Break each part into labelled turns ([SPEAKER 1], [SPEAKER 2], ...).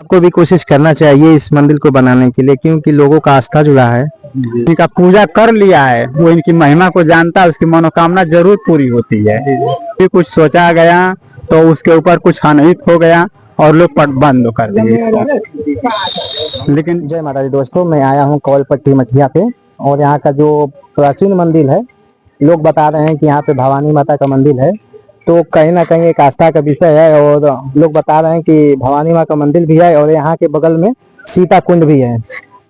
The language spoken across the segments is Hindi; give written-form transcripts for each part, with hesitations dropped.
[SPEAKER 1] आपको भी कोशिश करना चाहिए इस मंदिर को बनाने के लिए, क्योंकि लोगों का आस्था जुड़ा है।
[SPEAKER 2] इनका पूजा कर लिया है, वो इनकी महिमा को जानता है, उसकी मनोकामना जरूर पूरी होती है। कि कुछ सोचा गया तो उसके ऊपर कुछ अनहित हो गया और लोग पट बंद कर दिए इसको।
[SPEAKER 1] लेकिन जय माता दी दोस्तों, मैं आया हूँ कौलपट्टी मठिया पे, और यहाँ का जो प्राचीन मंदिर है, लोग बता रहे हैं कि यहाँ पे भवानी माता का मंदिर है, तो कहीं ना कहीं एक आस्था का विषय है। और लोग बता रहे हैं कि भवानी माँ का मंदिर भी है और यहाँ के बगल में सीता कुंड भी है।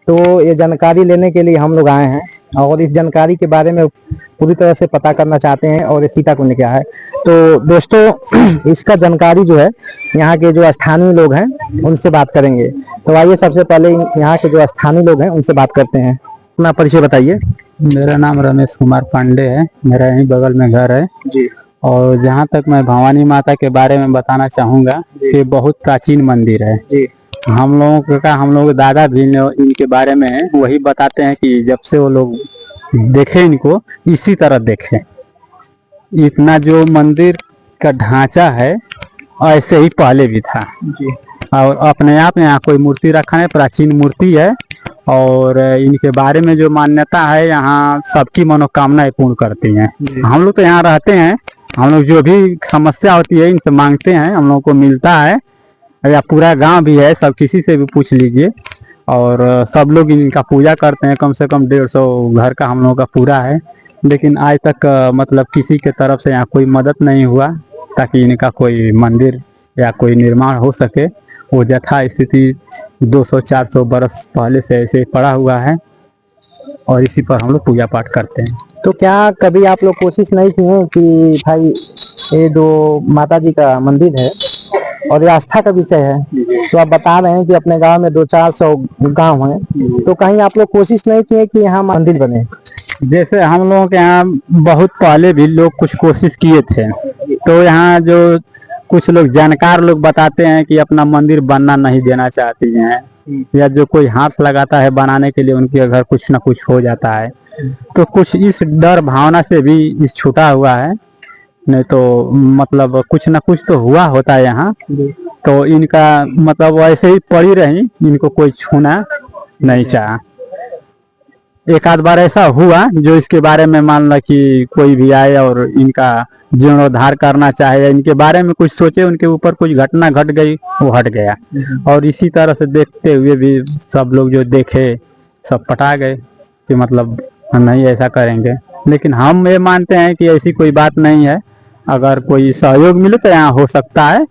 [SPEAKER 1] तो ये जानकारी लेने के लिए हम लोग आए हैं और इस जानकारी के बारे में पूरी तरह से पता करना चाहते हैं। और ये सीता कुंड क्या है, तो दोस्तों इसका जानकारी जो है यहाँ के जो स्थानीय लोग हैं उनसे बात करेंगे। तो आइए सबसे पहले यहाँ के जो स्थानीय लोग हैं उनसे बात करते हैं। अपना परिचय बताइए।
[SPEAKER 2] मेरा नाम रमेश कुमार पांडे है, मेरा यहीं बगल में घर है
[SPEAKER 1] जी।
[SPEAKER 2] और जहाँ तक मैं भवानी माता के बारे में बताना चाहूँगा कि बहुत प्राचीन मंदिर है
[SPEAKER 1] जी।
[SPEAKER 2] हम लोगों के दादा भी इनके बारे में है, वही बताते हैं कि जब से वो लोग देखे इनको इसी तरह देखे। इतना जो मंदिर का ढांचा है ऐसे ही पहले भी था
[SPEAKER 1] जी।
[SPEAKER 2] और अपने आप यहाँ कोई मूर्ति रखा है, प्राचीन मूर्ति है। और इनके बारे में जो मान्यता है, यहाँ सबकी मनोकामनाएं पूर्ण करती हैं। हम लोग तो यहाँ रहते हैं, हम लोग जो भी समस्या होती है इनसे मांगते हैं, हम लोग को मिलता है। या पूरा गांव भी है, सब किसी से भी पूछ लीजिए और सब लोग इनका पूजा करते हैं। कम से कम 150 घर का हम लोगों का पूरा है, लेकिन आज तक मतलब किसी के तरफ से यहाँ कोई मदद नहीं हुआ ताकि इनका कोई मंदिर या कोई निर्माण हो सके। वो यथा स्थिति 200-400 बरस पहले से ऐसे पड़ा हुआ है और इसी पर हम लोग पूजा पाठ करते हैं।
[SPEAKER 1] तो क्या कभी आप लोग कोशिश नहीं की है कि भाई ये जो माता जी का मंदिर है और ये आस्था का विषय है, तो आप बता रहे हैं कि अपने गांव में 200-400 गांव हैं, तो कहीं आप लोग कोशिश नहीं किए कि यहाँ मंदिर बने?
[SPEAKER 2] जैसे हम लोगों के यहाँ बहुत पहले भी लोग कुछ कोशिश किए थे, तो यहाँ जो कुछ लोग जानकार लोग बताते हैं कि अपना मंदिर बनना नहीं देना चाहती हैं, या जो कोई हाथ लगाता है बनाने के लिए उनके घर कुछ ना कुछ हो जाता है। तो कुछ इस डर भावना से भी इस छूटा हुआ है, नहीं तो मतलब कुछ ना कुछ तो हुआ होता है यहाँ। तो इनका मतलब वैसे ही पड़ी रही, इनको कोई छूना नहीं चाहा। एक आध बार ऐसा हुआ जो इसके बारे में मान ला कि कोई भी आए और इनका जीर्णोद्धार करना चाहे या इनके बारे में कुछ सोचे, उनके ऊपर कुछ घटना घट गई, वो हट गया। और इसी तरह से देखते हुए भी सब लोग जो देखे सब पटा गए कि मतलब नहीं ऐसा करेंगे। लेकिन हम ये मानते हैं कि ऐसी कोई बात नहीं है, अगर कोई सहयोग मिले तो यहाँ हो सकता है।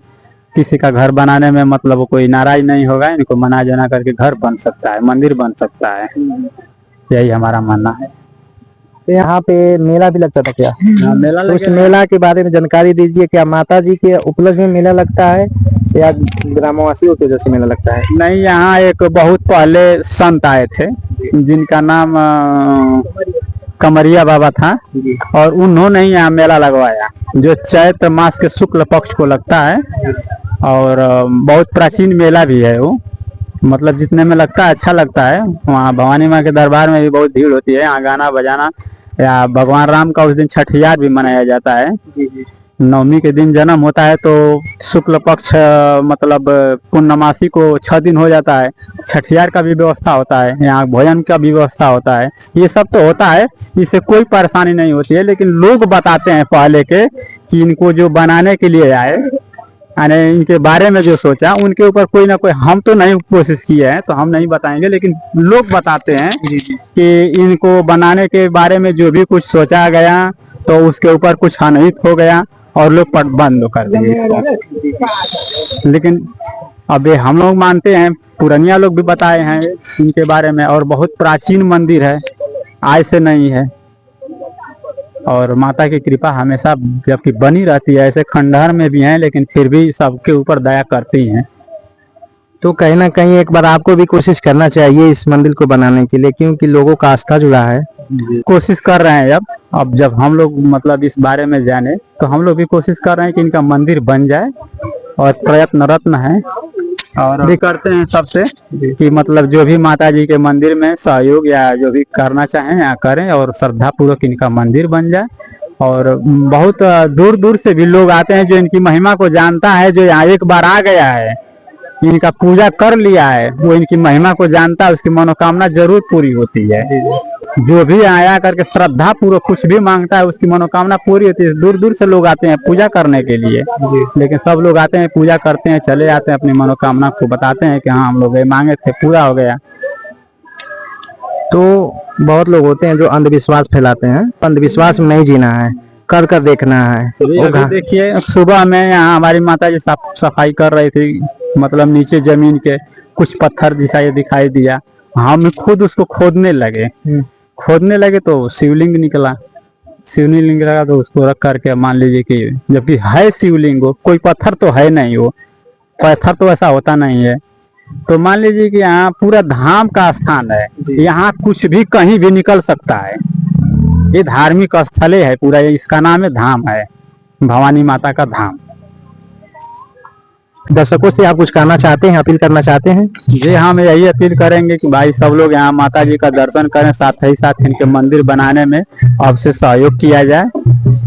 [SPEAKER 2] किसी का घर बनाने में मतलब कोई नाराज नहीं होगा, इनको मना जना करके घर बन सकता है, मंदिर बन सकता है, यही हमारा मानना है।
[SPEAKER 1] तो यहाँ पे मेला भी लगता था क्या?
[SPEAKER 2] मेला
[SPEAKER 1] तो उस मेला के बारे में जानकारी दीजिए। क्या माता जी के उपलक्ष्य में मेला लगता है या ग्रामवासियों के वजह से मेला लगता है?
[SPEAKER 2] नहीं, यहाँ एक बहुत पहले संत आए थे जिनका नाम कमरिया बाबा था, और उन्होंने ही यहाँ मेला लगवाया जो चैत्र मास के शुक्ल पक्ष को लगता है। और बहुत प्राचीन मेला भी है वो, मतलब जितने में लगता है अच्छा लगता है। वहाँ भवानी माँ के दरबार में भी बहुत भीड़ होती है, यहाँ गाना बजाना, या भगवान राम का उस दिन छठियार भी मनाया जाता है। नवमी के दिन जन्म होता है तो शुक्ल पक्ष मतलब पूर्णमासी को 6 दिन हो जाता है, छठियार का भी व्यवस्था होता है, यहाँ भोजन का भी व्यवस्था होता है। ये सब तो होता है, इससे कोई परेशानी नहीं होती है। लेकिन लोग बताते हैं पहले के कि इनको जो बनाने के लिए आए, यानी इनके बारे में जो सोचा, उनके ऊपर कोई ना कोई, हम तो नहीं कोशिश किए हैं तो हम नहीं बताएंगे, लेकिन लोग बताते हैं कि इनको बनाने के बारे में जो भी कुछ सोचा गया तो उसके ऊपर कुछ अनहित हो गया और लोग पट बंद कर दिए इसको। लेकिन अब ये हम लोग मानते हैं, पुरानिया लोग भी बताए हैं इनके बारे में, और बहुत प्राचीन मंदिर है, आज से नहीं है। और माता की कृपा हमेशा जबकि बनी रहती है, ऐसे खंडहर में भी हैं लेकिन फिर भी सबके ऊपर दया करती हैं।
[SPEAKER 1] तो कहीं ना कहीं एक बार आपको भी कोशिश करना चाहिए इस मंदिर को बनाने के लिए, क्योंकि लोगों का आस्था जुड़ा है।
[SPEAKER 2] कोशिश कर रहे हैं अब जब हम लोग मतलब इस बारे में जाने तो हम लोग भी कोशिश कर रहे हैं कि इनका मंदिर बन जाए, और प्रयत्नरत है और भी करते हैं सबसे कि मतलब जो भी माता जी के मंदिर में सहयोग या जो भी करना चाहें या करें, और श्रद्धा पूर्वक इनका मंदिर बन जाए। और बहुत दूर दूर से भी लोग आते हैं जो इनकी महिमा को जानता है, जो यहाँ एक बार आ गया है इनका पूजा कर लिया है, वो इनकी महिमा को जानता है, उसकी मनोकामना जरूर पूरी होती है। जो भी आया करके श्रद्धा पूर्वक कुछ भी मांगता है उसकी मनोकामना पूरी होती है। दूर दूर से लोग आते हैं पूजा करने के लिए, लेकिन सब लोग आते हैं, पूजा करते हैं, चले जाते हैं, अपनी मनोकामना को बताते हैं कि हाँ हम लोग ये मांगे थे, पूरा हो गया।
[SPEAKER 1] तो बहुत लोग होते हैं जो अंधविश्वास फैलाते हैं, अंधविश्वास में नहीं जीना है, कर कर देखना है।
[SPEAKER 2] अभी देखिए सुबह में यहाँ हमारी माता जी साफ सफाई कर रही थी, मतलब नीचे जमीन के कुछ पत्थर जैसा ये दिखाई दिया, हम खुद उसको खोदने लगे तो शिवलिंग निकला। शिवलिंग निकला तो उसको रख करके मान लीजिए कि जबकि है शिवलिंग, वो कोई पत्थर तो है नहीं, वो पत्थर तो ऐसा होता नहीं है। तो मान लीजिए कि यहाँ पूरा धाम का स्थान है, यहाँ कुछ भी कहीं भी निकल सकता है। ये धार्मिक स्थल है पूरा, इसका नाम है धाम है, भवानी माता का धाम।
[SPEAKER 1] दर्शकों से आप कुछ कहना चाहते हैं, अपील करना चाहते हैं?
[SPEAKER 2] जी हम यही अपील करेंगे कि भाई सब लोग यहाँ माता जी का दर्शन करें, साथ ही साथ इनके मंदिर बनाने में आपसे सहयोग किया जाए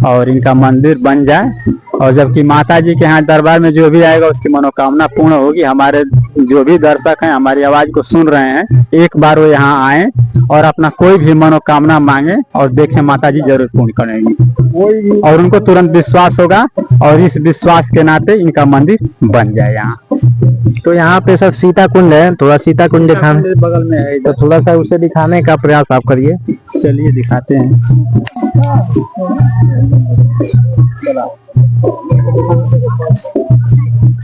[SPEAKER 2] और इनका मंदिर बन जाए। और जबकि माता जी के यहाँ दरबार में जो भी आएगा उसकी मनोकामना पूर्ण होगी। हमारे जो भी दर्शक हैं हमारी आवाज को सुन रहे हैं, एक बार वो यहाँ आए और अपना कोई भी मनोकामना मांगे और देखें, माता जी जरूर पूर्ण करेंगी और उनको तुरंत विश्वास होगा और इस विश्वास के नाते इनका मंदिर बन जाए यहाँ।
[SPEAKER 1] तो यहाँ पे सर सीता कुंड है, थोड़ा सीता कुंड दिखाने
[SPEAKER 2] बगल में है,
[SPEAKER 1] तो थोड़ा सा उसे दिखाने का प्रयास आप करिए।
[SPEAKER 2] चलिए दिखाते हैं।